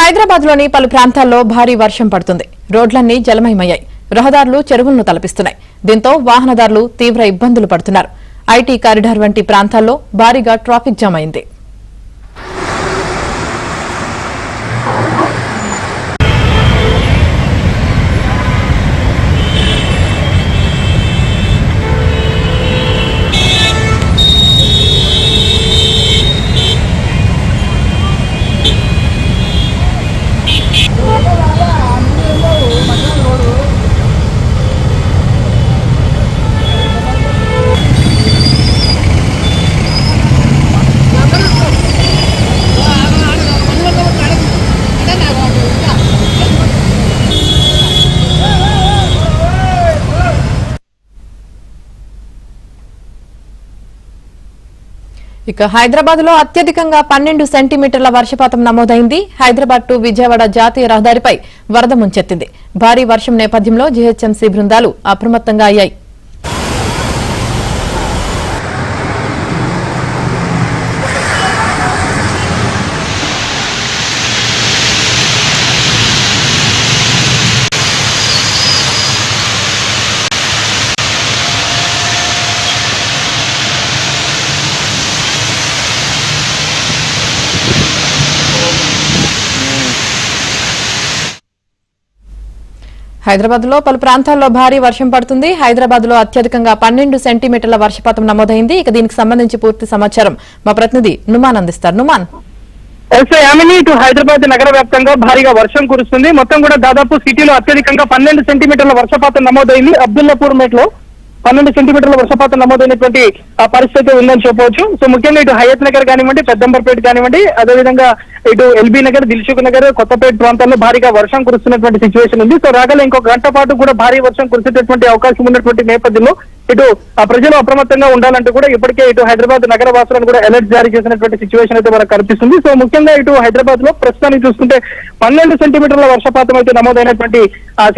హైదరాబాద్ లోని పలు ప్రాంతాల్లో భారీ వర్షం పడుతుంది. రోడ్లన్నీ జలమయమయ్యాయి. రహదారులు చెరువులను తలపిస్తున్నాయి. దీంతో వాహనదారులు తీవ్ర ఇబ్బందులు పడుతున్నారు. ఐటీ కారిడార్ వంటి ప్రాంతాల్లో భారీగా ట్రాఫిక్ జామ్ అయింది. ఇక హైదరాబాద్ లో అత్యధికంగా 12 సెంటీమీటర్ల వర్షపాతం నమోదైంది. హైదరాబాద్ టు విజయవాడ జాతీయ రహదారిపై వరద ముంచెత్తింది. భారీ వర్షం నేపథ్యంలో జీహెచ్ఎంసీ బృందాలు అప్రమత్తంగా అయ్యాయి. హైదరాబాద్ లో పలు ప్రాంతాల్లో భారీ వర్షం పడుతుంది. హైదరాబాద్ లో అత్యధికంగా 12 సెంటీమీటర్ల వర్షపాతం నమోదైంది. ఇక దీనికి సంబంధించి పూర్తి సమాచారం మా ప్రతినిధి నుమాన్ అందిస్తారు. నుమాన్, ఇటు హైదరాబాద్ నగర వ్యాప్తంగా భారీగా వర్షం కురుస్తుంది. మొత్తం కూడా దాదాపు సిటీలో అత్యధికంగా 12 సెంటీమీటర్ల వర్షపాతం నమోదైంది. అబ్దుల్లాపూర్ మేట్ లో 12 సెంటీమీటర్ల వర్షపాతం నమోదైనటువంటి పరిస్థితి ఉందని చెప్పవచ్చు. సో ముఖ్యంగా ఇటు హయత్ నగర్ కానివ్వండి, పెద్దంబర్పేట కానివ్వండి, అదేవిధంగా ఇటు ఎల్బీ నగర్, దిల్సుఖ్ నగర్, కొత్తపేట ప్రాంతాల్లో భారీగా వర్షం కురుస్తున్నటువంటి సిచ్యువేషన్ ఉంది. సో రాగల ఇంకొక గంట పాటు కూడా భారీ వర్షం కురిసేటటువంటి అవకాశం ఉన్నటువంటి నేపథ్యంలో ఇటు ప్రజలు అప్రమత్తంగా ఉండాలంటూ కూడా ఇప్పటికే ఇటు హైదరాబాద్ నగర వాసులను కూడా అలర్ట్ జారీ చేసినటువంటి సిచ్యువేషన్ అయితే మనకు కనిపిస్తుంది. సో ముఖ్యంగా ఇటు హైదరాబాద్ లో ప్రస్తుతానికి చూసుకుంటే 12 సెంటీమీటర్ల వర్షపాతం అయితే నమోదైనటువంటి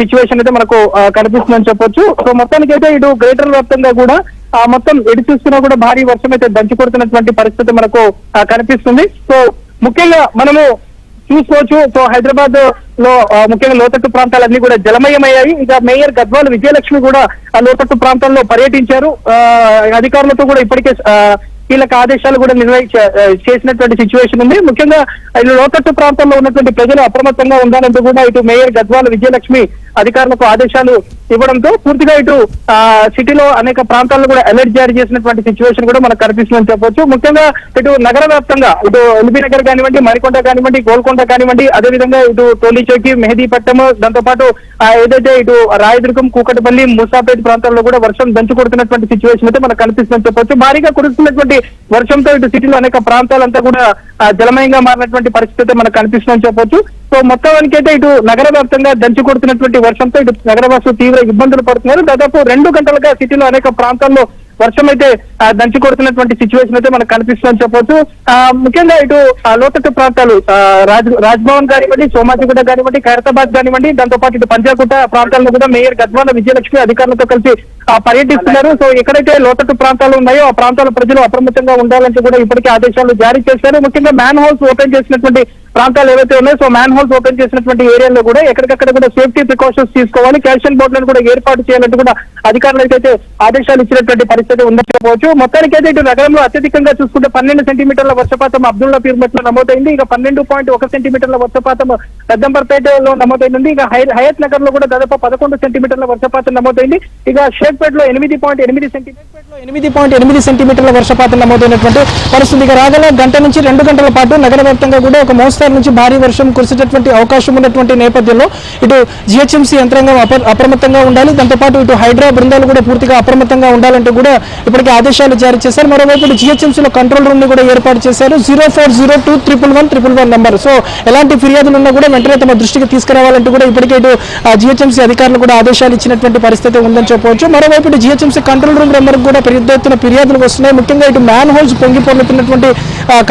సిచ్యువేషన్ అయితే మనకు కనిపిస్తుందని చెప్పొచ్చు. సో మొత్తానికి అయితే ఇటు గ్రేటర్ వ్యాప్తంగా కూడా మొత్తం ఎటు చూస్తున్నా కూడా భారీ వర్షం అయితే దంచి కొడుతున్నటువంటి పరిస్థితి మనకు కనిపిస్తుంది. సో ముఖ్యంగా మనము చూసుకోవచ్చు. సో హైదరాబాద్ లో ముఖ్యంగా లోతట్టు ప్రాంతాలన్నీ కూడా జలమయమయ్యాయి. ఇంకా మేయర్ గద్వాల్ విజయలక్ష్మి కూడా లోతట్టు ప్రాంతాల్లో పర్యటించారు. అధికారులతో కూడా ఇప్పటికే కీలక ఆదేశాలు కూడా చేసినటువంటి సిచ్యువేషన్ ఉంది. ముఖ్యంగా లోతట్టు ప్రాంతాల్లో ఉన్నటువంటి ప్రజలు అప్రమత్తంగా ఉండాలంటూ కూడా ఇటు మేయర్ గద్వాల్ విజయలక్ష్మి అధికారులకు ఆదేశాలు ఇవ్వడంతో పూర్తిగా ఇటు సిటీలో అనేక ప్రాంతాల్లో కూడా అలర్ట్ జారీ చేసినటువంటి సిచ్యువేషన్ కూడా మనకు కనిపిస్తుందని చెప్పొచ్చు. ముఖ్యంగా ఇటు నగర వ్యాప్తంగా ఇటు ఎల్బీ నగర్ కానివ్వండి, మరికొండ కానివ్వండి, గోల్కొండ కానివ్వండి, అదేవిధంగా ఇటు టోలీ చౌకి, మెహదీపట్నం, దాంతో పాటు ఏదైతే ఇటు రాయదుర్గం, కూకట్పల్లి, మూసాపేట ప్రాంతాల్లో కూడా వర్షం దంచు కొడుతున్నటువంటి సిచ్యువేషన్ అయితే మనకు కనిపిస్తుందని చెప్పొచ్చు. భారీగా కురుస్తున్నటువంటి వర్షంతో ఇటు సిటీలో అనేక ప్రాంతాలంతా కూడా జలమయంగా మారినటువంటి పరిస్థితి మనకు కనిపిస్తుందని చెప్పొచ్చు. సో మొత్తానికి అయితే ఇటు నగర వ్యాప్తంగా దంచి కొడుతున్నటువంటి వర్షంతో ఇటు నగరవాసులు తీవ్ర ఇబ్బందులు పడుతున్నారు. దాదాపు 2 గంటలుగా సిటీలో అనేక ప్రాంతాల్లో వర్షం అయితే దంచి కొడుతున్నటువంటి సిచ్యువేషన్ అయితే మనకు కనిపిస్తుందని చెప్పొచ్చు. ముఖ్యంగా ఇటు లోతట్టు ప్రాంతాలు రాజ్భవన్ కానివ్వండి, సోమాజిగూడ కానివ్వండి, ఖైరతాబాద్ కానివ్వండి, దాంతో పాటు ఇటు పంజాగుట్ట ప్రాంతాల్లో కూడా మేయర్ గద్వాల విజయలక్ష్మి అధికారులతో కలిసి పర్యటిస్తున్నారు. సో ఎక్కడైతే లోతట్టు ప్రాంతాలు ఉన్నాయో ఆ ప్రాంతాల ప్రజలు అప్రమత్తంగా ఉండాలంటూ కూడా ఇప్పటికే ఆదేశాలు జారీ చేశారు. ముఖ్యంగా మ్యాన్ హోల్స్ ఓపెన్ చేసినటువంటి ప్రాంతాలు ఏవైతే ఉన్నాయో, సో మ్యాన్ హోల్స్ ఓపెన్ చేసినటువంటి ఏరియాలో కూడా ఎక్కడికక్కడ కూడా సేఫ్టీ ప్రికాషన్స్ తీసుకోవాలి, క్యాల్షియం బోర్డులను కూడా ఏర్పాటు చేయాలంటూ కూడా అధికారులకు అయితే ఆదేశాలు ఇచ్చినటువంటి పరిస్థితి ఉందని చెప్పవచ్చు. మొత్తానికి అయితే ఇటు నగరంలో అత్యధికంగా చూసుకుంటే 12 సెంటీమీటర్ల వర్షపాతం అబ్దుల్లాపూర్ మెట్లో నమోదైంది. ఇక 12.1 సెంటీమీటర్ల వర్షపాతం పెద్దంబర్పేటలో నమోదైంది. ఇక హయత్ నగర్ లో కూడా దాదాపు 11 సెంటీమీటర్ల వర్షపాతం నమోదైంది. ఇక షేక్పేట్ లో 8.8 సెంటీమీటర్ల వర్షపాతం నమోదైనటువంటి పరిస్థితి. ఇక రాగల గంట నుంచి 2 గంటల పాటు నగర వ్యాప్తంగా కూడా ఒక మోస్తరు నుంచి భారీ వర్షం కురిసేటటువంటి అవకాశం ఉన్నటువంటి నేపథ్యంలో ఇటు జీహెచ్ఎంసీ యంత్రాంగం అప్రమత్తంగా ఉండాలి. దాంతోపాటు ఇటు హైడ్రా బృందాలు కూడా పూర్తిగా అప్రమత్తంగా ఉండాలంటూ కూడా ఇప్పటికే ఆదేశాలు జారీ చేశారు. మరోవైపు ఇటు జీహెచ్ఎంసీలో కంట్రోల్ రూమ్ ని కూడా ఏర్పాటు చేశారు. 0402111111 నంబర్. సో ఎలాంటి ఫిర్యాదులు ఉన్నా కూడా వెంటనే తమ దృష్టికి తీసుకురావాలంటూ కూడా ఇప్పటికే ఇటు జీహెచ్ఎంసీ అధికారులు కూడా ఆదేశాలు ఇచ్చినటువంటి పరిస్థితి ఉందని చెప్పవచ్చు. మరోవైపు ఇటు జీహెచ్ఎంసీ కంట్రోల్ రూమ్ నెంబర్ కూడా పెద్ద ఎత్తున ఫిర్యాదులు వస్తున్నాయి. ముఖ్యంగా ఇటు మ్యాన్ హోల్స్ పొంగిపోతున్నటువంటి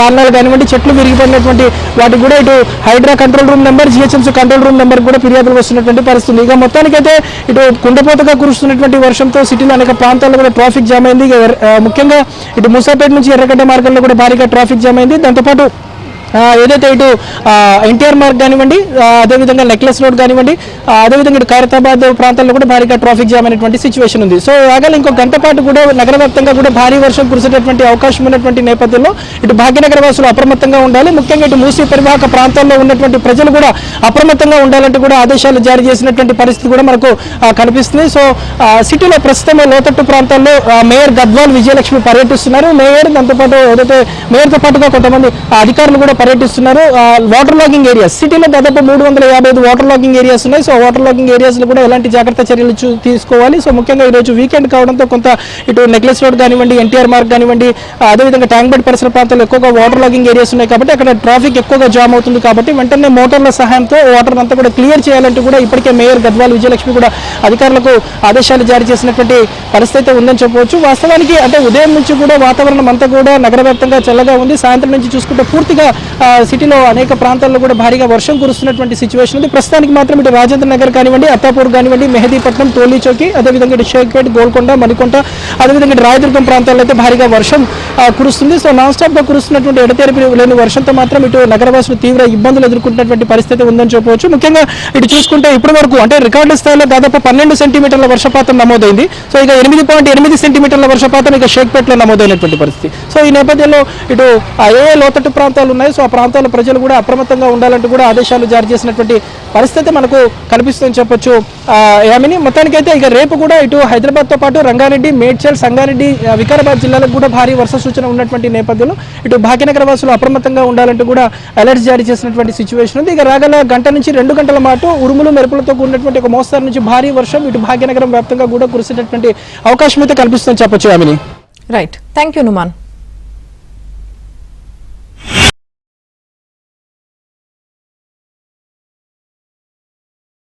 కారణాలు కానివ్వండి, చెట్లు విరిగిపోయినటువంటి వాటి కూడా ఇటు HYDRAA control room number, GHMC control room number కూడా ఫిర్యాదులు వస్తున్నటువంటి పరిస్థితి. ఇక మొత్తానికైతే ఇటు కుండపోతగా కురుస్తున్నటువంటి వర్షంతో సిటీలో అనేక ప్రాంతాల్లో కూడా ట్రాఫిక్ జామ్ అయింది. ముఖ్యంగా ఇటు మూసాపేట నుంచి ఎర్రగడ్డ మార్గంలో కూడా భారీగా ట్రాఫిక్ జామ్ అయింది. దాంతోపాటు ఏదైతే ఇటు ఎన్టీఆర్ మార్గ్ కానివ్వండి, అదేవిధంగా నెక్లెస్ రోడ్ కానివ్వండి, అదేవిధంగా ఇటు ఖైరతాబాద్ ప్రాంతాల్లో కూడా భారీగా ట్రాఫిక్ జామ్ అయినటువంటి సిచ్యువేషన్ ఉంది. సో రాగల ఇంకో గంట పాటు కూడా నగర వ్యాప్తంగా కూడా భారీ వర్షం కురిసేటటువంటి అవకాశం ఉన్నటువంటి నేపథ్యంలో ఇటు భాగ్యనగర వాసులు అప్రమత్తంగా ఉండాలి. ముఖ్యంగా ఇటు మూసీ పరివాహక ప్రాంతాల్లో ఉన్నటువంటి ప్రజలు కూడా అప్రమత్తంగా ఉండాలంటూ కూడా ఆదేశాలు జారీ చేసినటువంటి పరిస్థితి కూడా మనకు కనిపిస్తుంది. సో సిటీలో ప్రస్తుతం లోతట్టు ప్రాంతాల్లో మేయర్ గద్వాల్ విజయలక్ష్మి పర్యటిస్తున్నారు. మేయర్ దాంతోపాటు ఏదైతే మేయర్తో పాటుగా కొంతమంది అధికారులు కూడా పర్యటిస్తున్నారు. వాటర్ లాగింగ్ ఏరియాస్ సిటీలో దాదాపు 355 వాటర్ లాగింగ్ ఏరియాస్ ఉన్నాయి. సో వాటర్ లాగింగ్ ఏరియాస్ లో కూడా ఎలాంటి జాగ్రత్త చర్యలు తీసుకోవాలి. సో ముఖ్యంగా ఈ రోజు వీకెండ్ కావడంతో కొంత ఇటు నెక్లెస్ రోడ్ కానివ్వండి, ఎన్టీఆర్ మార్గ్ కానివ్వండి, అదేవిధంగా ట్యాంక్ బండ్ పరిసర ప్రాంతాల్లో ఎక్కువగా వాటర్ లాగింగ్ ఏరియాస్ ఉన్నాయి కాబట్టి అక్కడ ట్రాఫిక్ ఎక్కువగా జామ్ అవుతుంది. కాబట్టి వెంటనే మోటార్ల సహాయంతో వాటర్ అంతా కూడా క్లియర్ చేయాలంటూ కూడా ఇప్పటికే మేయర్ గద్వాల్ విజయలక్ష్మి కూడా అధికారులకు ఆదేశాలు జారీ చేసినటువంటి పరిస్థితి ఉందని చెప్పవచ్చు. వాస్తవానికి అంటే ఉదయం నుంచి కూడా వాతావరణం అంతా కూడా నగర వ్యాప్తంగా చల్లగా ఉంది. సాయంత్రం నుంచి చూసుకుంటే పూర్తిగా సిటీలో అనేక ప్రాంతాల్లో కూడా భారీగా వర్షం కురుస్తున్నటువంటి సిచ్యువేషన్ ఉంది. ప్రస్తుతానికి మాత్రం ఇటు రాజేంద్ర నగర్ కానివ్వండి, అత్తాపూర్ కానివ్వండి, మెహదీపట్నం, టోలీ చౌకి, అదేవిధంగా ఇటు షేక్పేట్, గోల్కొండ, మణికొండ, అదేవిధంగా ఇటు రాయదుర్గం ప్రాంతాల్లో అయితే భారీగా వర్షం కురుస్తుంది. సో నాన్ స్టాప్ గా కురుస్తున్నటువంటి ఎడతెరిపి లేని వర్షంతో మాత్రం ఇటు నగరవాసులు తీవ్ర ఇబ్బందులు ఎదుర్కొంటున్నటువంటి పరిస్థితి ఉందని చెప్పవచ్చు. ముఖ్యంగా ఇటు చూసుకుంటే ఇప్పటి వరకు అంటే రికార్డు స్థాయిలో దాదాపు 12 సెంటీమీటర్ల వర్షపాతం నమోదైంది. సో ఇక 8.8 సెంటీమీటర్ల వర్షపాతం ఇక షేక్పేట్లో నమోదైనటువంటి పరిస్థితి. సో ఈ నేపథ్యంలో ఇటు ఏ లోతట్టు ప్రాంతాలు ఉన్నాయి, సో ఆ ప్రాంతాల ప్రజలు కూడా అప్రమత్తంగా ఉండాలంటూ కూడా ఆదేశాలు జారీ చేసినటువంటి పరిస్థితి మనకు కనిపిస్తుందని చెప్పొచ్చు. యామిని మొత్తానికైతే ఇక రేపు కూడా ఇటు హైదరాబాద్తో పాటు రంగారెడ్డి, మేడ్చల్, సంగారెడ్డి, వికారాబాద్ జిల్లాలకు కూడా భారీ వర్ష సూచన ఉన్నటువంటి నేపథ్యంలో ఇటు భాగ్యనగర వాసులు అప్రమత్తంగా ఉండాలంటూ కూడా అలర్ట్స్ జారీ చేసినటువంటి సిచ్యువేషన్ ఉంది. ఇక రాగల గంట నుంచి 2 గంటల పాటు ఉరుములు మెరుపులతో కూడినటువంటి ఒక మోస్తరు నుంచి భారీ వర్షం ఇటు భాగ్యనగరం వ్యాప్తంగా కూడా కురిసేటటువంటి అవకాశం అయితే కనిపిస్తుందని చెప్పొచ్చు. Yamini right, thank you Numan.